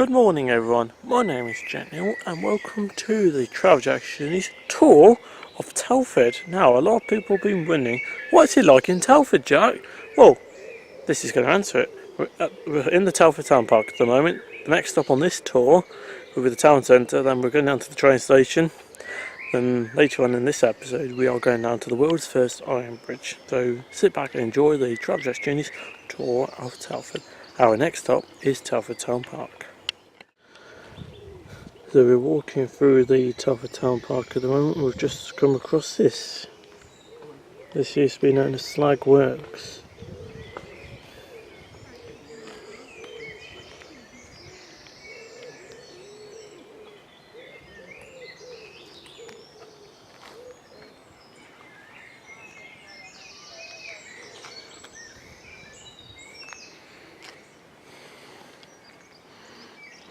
Good morning everyone, my name is Daniel and welcome to the Travel Actions tour of Telford. Now a lot of people have been wondering, what's it like in Telford, Jack? Well, this is going to answer it. We're in the Telford Town Park at the moment. The next stop on this tour will be the town centre, then we're going down to the train station. Then later on in this episode we are going down to the world's first Ironbridge. So sit back and enjoy the Travel Actions tour of Telford. Our next stop is Telford Town Park. So we're walking through the Telford Town Park at the moment. We've just come across this. This used to be known as Slag Works.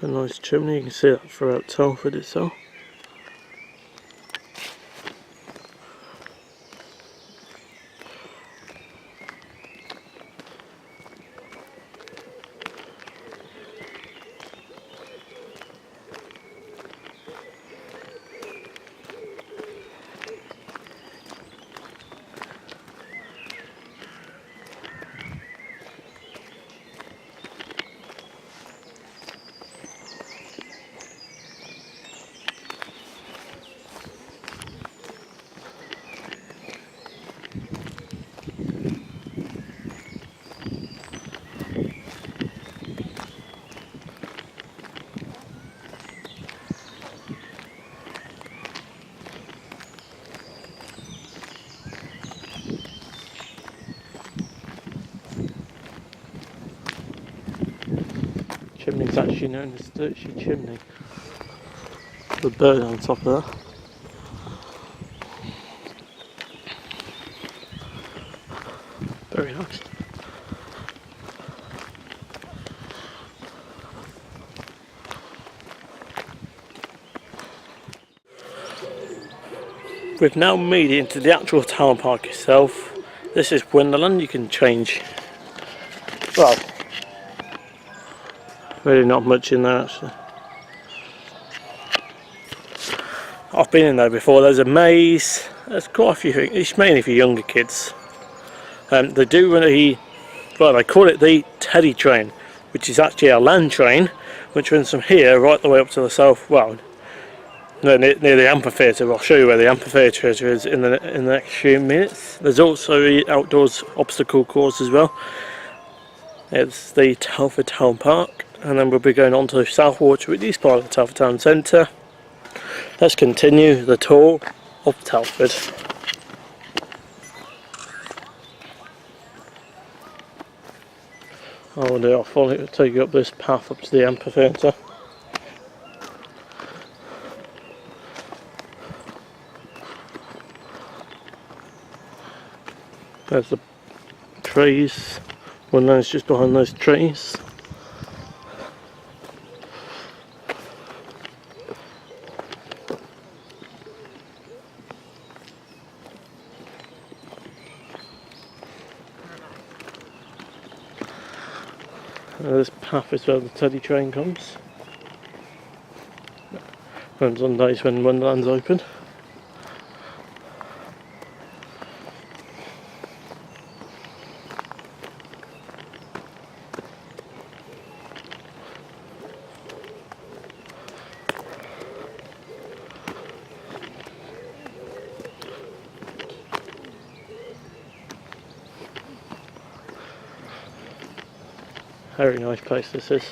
A nice chimney, you can see that throughout Telford itself. Chimney is actually known as Sturchy Chimney. The bird on top of that. Very nice. We've now made it into the actual town park itself. This is Wonderland. You can change, well, really not much in there actually. I've been in there before. There's a maze, there's quite a few things. It's mainly for younger kids. They do really, well, they call it the Teddy train, which is actually a land train which runs from here right the way up to the south, well, near the amphitheatre. I'll show you where the amphitheatre is in the next few minutes. There's also the outdoors obstacle course as well. It's the Telford Town Park, and then we'll be going on to Southwater, which is part of the Telford Town Centre. Let's continue the tour of Telford. I'll follow it, take you up this path up to the amphitheatre. There's the trees. Wonderland's just behind those trees. This path is where the Teddy train comes. Runs on days when Wonderland's open. Very nice place this is.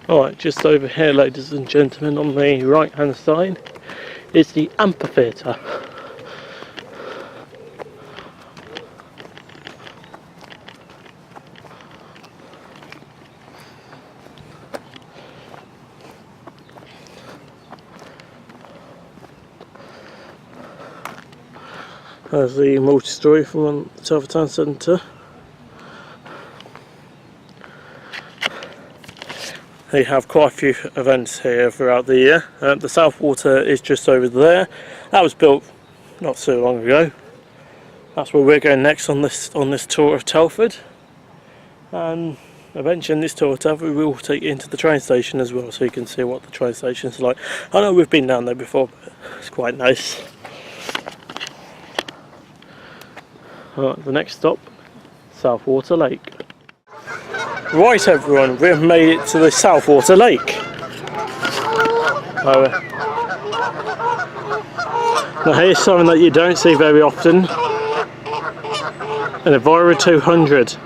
Alright, just over here, ladies and gentlemen, on the right hand side is the amphitheatre. There's the multi-story from the Telford Town Centre. They have quite a few events here throughout the year. The Southwater is just over there. That was built not so long ago. That's where we're going next on this tour of Telford, and eventually in this tour of Telford we will take you into the train station as well, so you can see what the train station's like. I know we've been down there before, but it's quite nice. Alright, the next stop, Southwater Lake. Right everyone, we've made it to the Southwater Lake. Now here's something that you don't see very often. An Evora 200.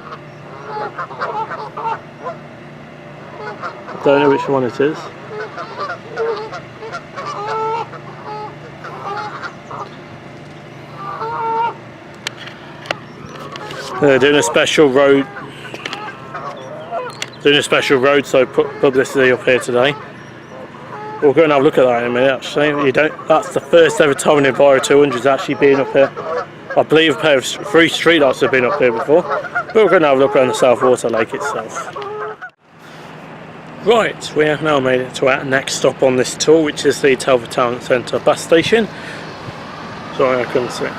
Don't know which one it is. They're doing a special road. So put publicity up here today. We'll go and have a look at that in a minute. Actually, that's the first ever time an Evora 200 has actually been up here. I believe a pair of 3 street lights have been up here before, but we're going to have a look around the Southwater Lake itself. Right, we have now made it to our next stop on this tour, which is the Telford Town Centre bus station. Sorry, I couldn't see it.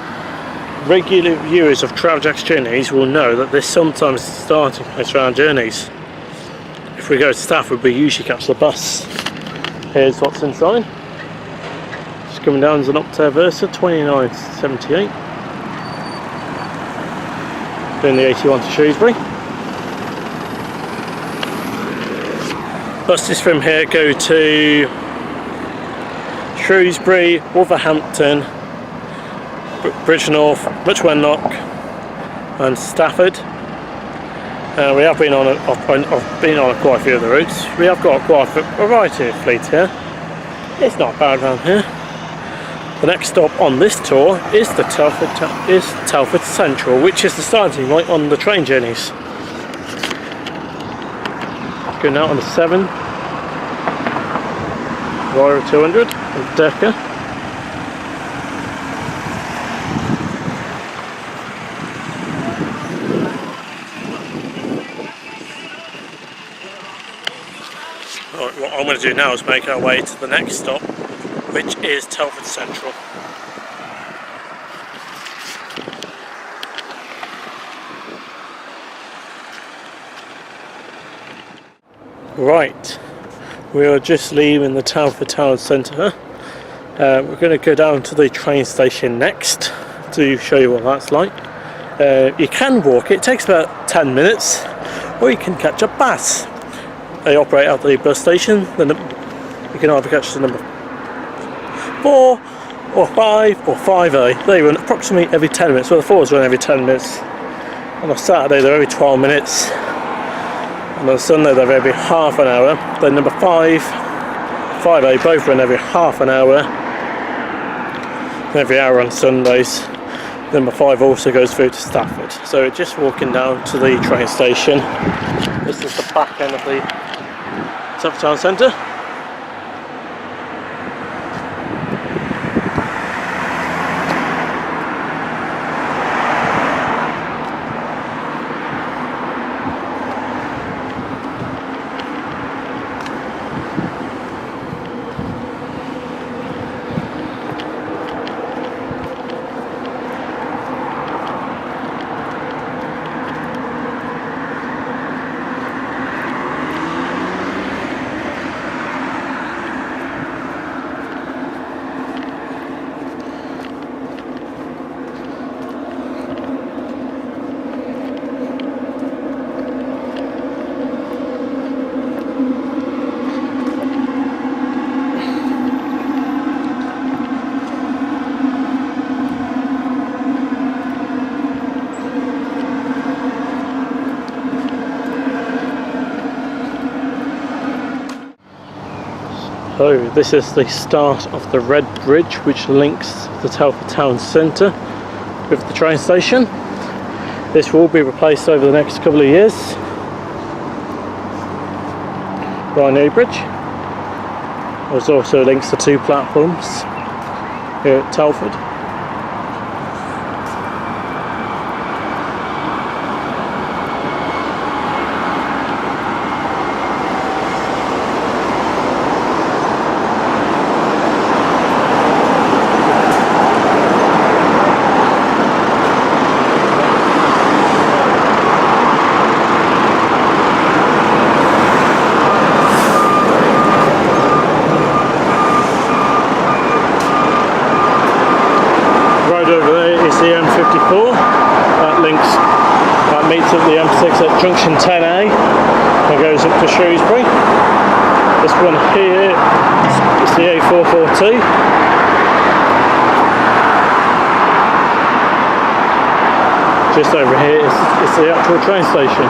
Regular viewers of Traveljack's journeys will know that this sometimes is the starting place for our journeys. If we go to Stafford, we usually catch the bus. Here's what's inside. Just coming down as an Optare Versa 2978. Doing the 81 to Shrewsbury. Buses from here go to Shrewsbury, Wolverhampton, Bridgnorth, Muchwenlock and Stafford. We have been on I've been on quite a few of the routes. We have got quite a variety of fleet here. It's not bad around here. The next stop on this tour is the Telford Central, which is the starting point on the train journeys. Going out on the 7 Evora 200 and Decker. Right, what I'm going to do now is make our way to the next stop, which is Telford Central. Right, we are just leaving the Telford Town Centre. We're going to go down to the train station next to show you what that's like. You can walk it takes about 10 minutes, or you can catch a bus. They operate at the bus station. You can either catch the number 4 or 5 or 5A. They run approximately every 10 minutes. Well, the 4s run every 10 minutes. On a Saturday they're every 12 minutes. And on Sunday they're every half an hour. Then number 5A both run every half an hour. Every hour on Sundays. Number 5 also goes through to Stafford. So we're just walking down to the train station. This is the back end of the Telford Town Centre. So this is the start of the Red Bridge, which links the Telford Town Centre with the train station. This will be replaced over the next couple of years by an Ironbridge. There's also links to 2 platforms here at Telford. is the M54 that meets up the M6 at junction 10A and goes up to Shrewsbury. This one here is the A442. Just over here is the actual train station.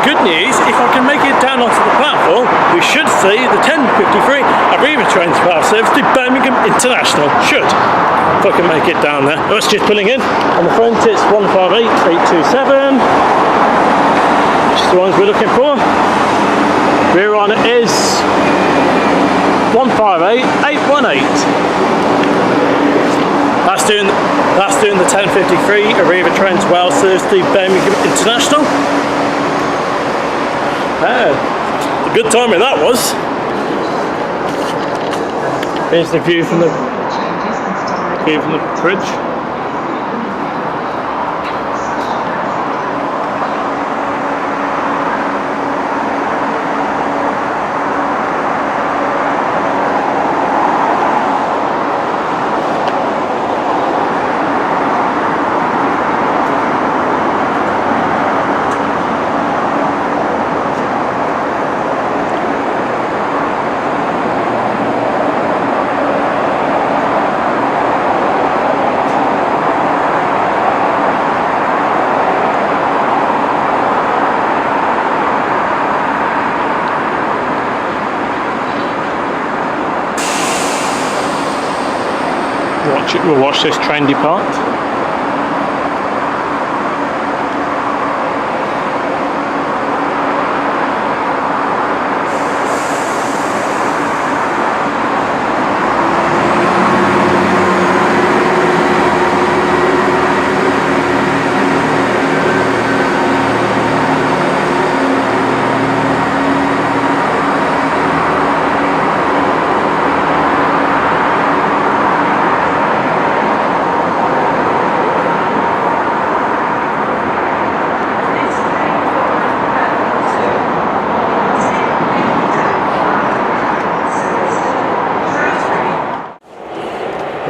Good news, if I can make it down onto the platform, we should see the 10:53 Arriva train service to Birmingham International. Should. If I can make it down there. Oh, it's just pulling in. On the front it's 158827, which is the ones we're looking for. Rear on it is 158818. That's doing the 10:53 Arriva train service to Birmingham International. A good timing that was. Here's the view from the bridge. We'll watch this train depart.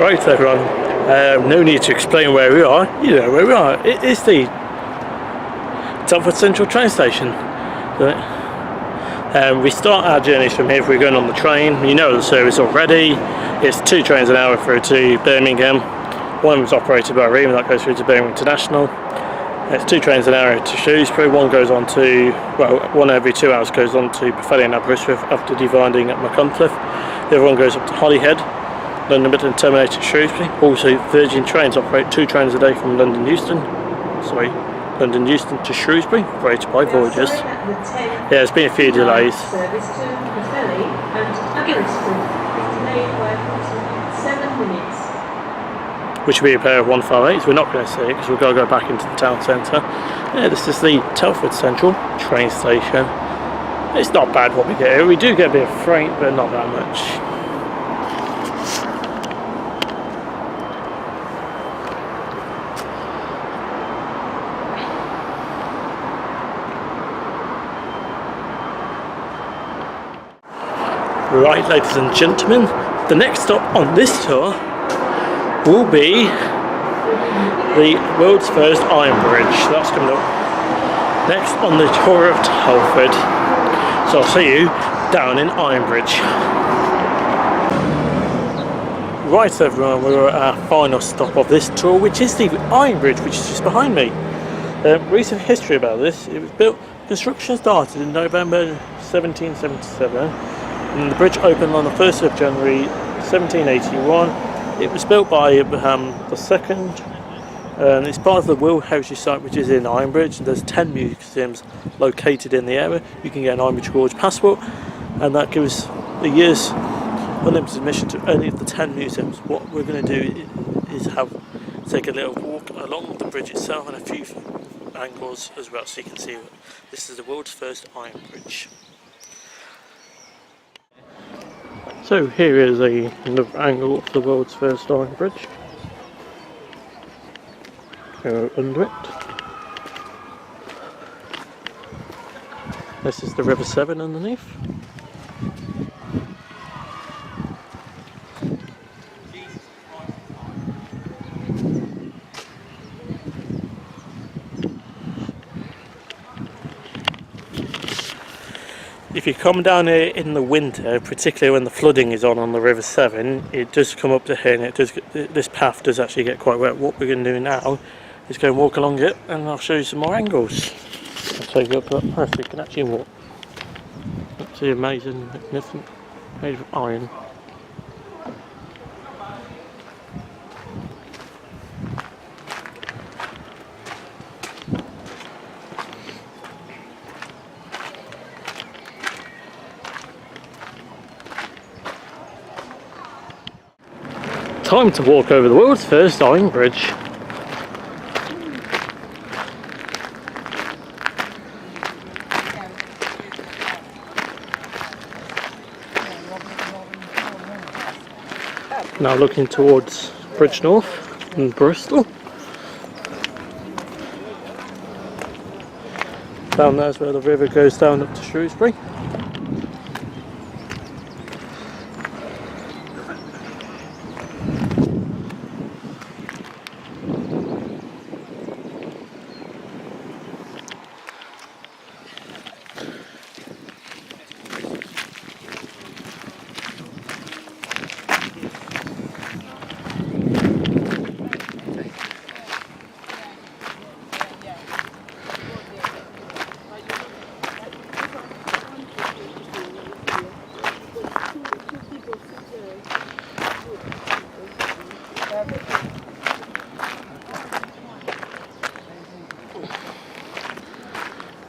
Right everyone, no need to explain where we are, you know where we are. It is the Telford Central train station. We start our journeys from here if we're going on the train. You know the service already. It's 2 trains an hour through to Birmingham. One was operated by Arriva that goes through to Birmingham International. It's 2 trains an hour to Shrewsbury. One goes on to, well, one every 2 hours goes on to Bethel and Aberystwyth after dividing at Machynlleth. The other one goes up to Holyhead. London Midland terminates at Shrewsbury. Also, Virgin Trains operate 2 trains a day from London Euston to Shrewsbury, operated by Voyagers. Yeah, there's been a few delays. Service to Bethel and Aberystwyth is delayed by approximately 7 minutes. Which will be a pair of 158s. We're not going to see it because we've got to go back into the town centre. Yeah, this is the Telford Central train station. It's not bad what we get here. We do get a bit of freight, but not that much. Right, ladies and gentlemen, the next stop on this tour will be the world's first Ironbridge. That's coming up next on the tour of Telford. So I'll see you down in Ironbridge. Right everyone, we're at our final stop of this tour, which is the Ironbridge, which is just behind me. Recent history about this: it was built, construction started in November 1777. And the bridge opened on the 1st of January 1781. It was built by Abraham II. It's part of the World Heritage Site, which is in Ironbridge. There's 10 museums located in the area. You can get an Ironbridge Gorge passport, and that gives a year's unlimited admission to any of the 10 museums. What we're going to do is take a little walk along the bridge itself and a few angles as well, so you can see this is the world's first Ironbridge. So here is another angle of the world's first Ironbridge. Go under it. This is the River Severn underneath. If you come down here in the winter, particularly when the flooding is on the River Severn, it does come up to here, and this path does actually get quite wet. What we're going to do now is go and walk along it, and I'll show you some more angles. I'll take you up to that path so you can actually walk. That's the amazing, magnificent, made of iron. Time to walk over the world's first Ironbridge. Now looking towards Bridgnorth and Bristol. Down there's where the river goes down up to Shrewsbury.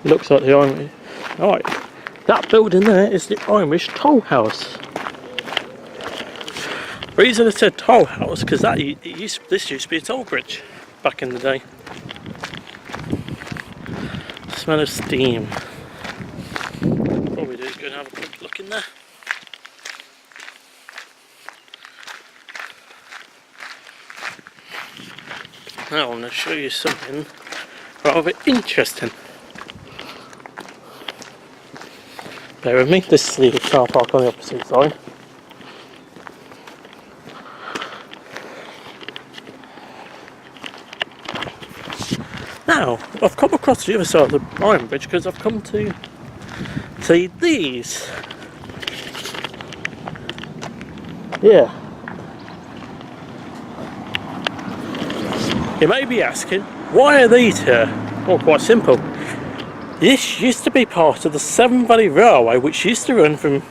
Looks like the Ironbridge. Alright, that building there is the Ironbridge Toll House. The reason I said toll house because this used to be a toll bridge back in the day. Smell of steam. All we do is go and have a quick look in there. Now I'm going to show you something rather interesting. Bear with me, this is the car park on the opposite side. Now, I've come across the other side of the Ironbridge because I've come to see these. Yeah. You may be asking, why are these here? Well, quite simple. This used to be part of the Severn Valley Railway, which used to run from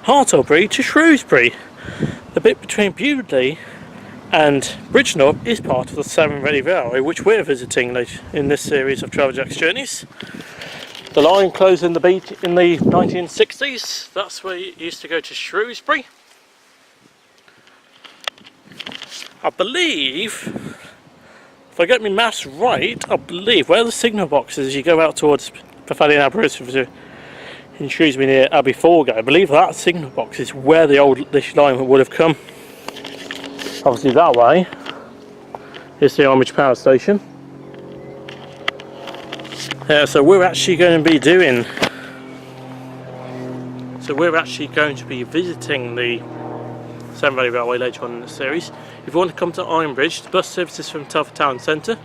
Hartlebury to Shrewsbury. The bit between Bewdley and Bridgnorth is part of the Severn Valley Railway, which we're visiting in this series of Travel Jack's Journeys. The line closed in the 1960s. That's where it used to go to Shrewsbury. I believe, if I get my maths right, I believe where the signal box is, you go out towards Pavilion Aberystwyth in Shrewsbury near Abbey Foregate, I believe that signal box is where this line would have come. Obviously that way is the Ironbridge Power Station. So we're actually going to be visiting the Severn Valley Railway later on in the series. If you want to come to Ironbridge, the bus services from Telford Town Centre.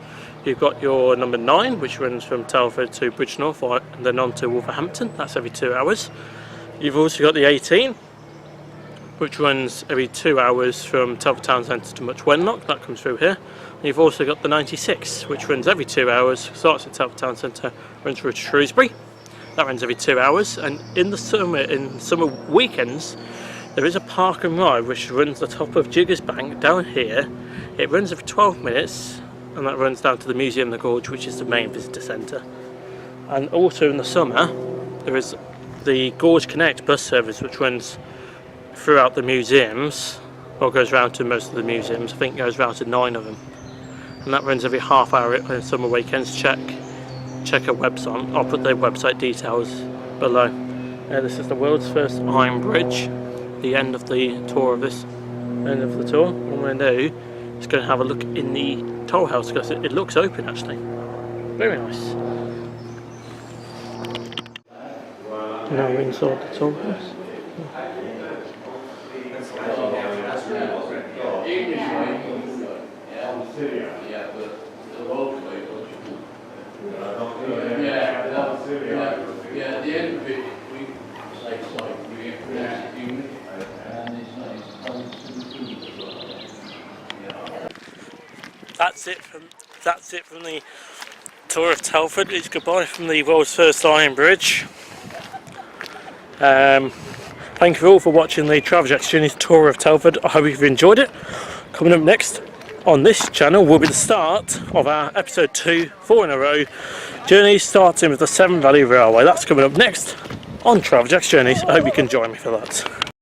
You've got your number 9, which runs from Telford to Bridgnorth and then on to Wolverhampton. That's every 2 hours. You've also got the 18, which runs every 2 hours from Telford Town Centre to Much Wenlock. That comes through here. And you've also got the 96, which runs every 2 hours, starts at Telford Town Centre, runs through to Shrewsbury. That runs every 2 hours. And in summer weekends, there is a park and ride which runs the top of Jiggers Bank down here. It runs every 12 minutes and that runs down to the Museum of the Gorge, which is the main visitor centre. And also in the summer there is the Gorge Connect bus service which runs throughout the museums, or goes round to most of the museums. I think it goes round to 9 of them. And and that runs every half hour on summer weekends. Check a website. I'll put their website details below. This is the world's first Ironbridge. The end of the tour of this. End of the tour. What I'm going to do is go and have a look in the toll house because it looks open actually. Very nice. Now we're inside the toll house. That's it from the tour of Telford. It's goodbye from the world's first Ironbridge. Thank you all for watching the Traveljack's Journeys tour of Telford. I hope you've enjoyed it. Coming up next on this channel will be the start of our episode 2, 4 in a row journeys, starting with the Severn Valley Railway. That's coming up next on Traveljack's Journeys. I hope you can join me for that.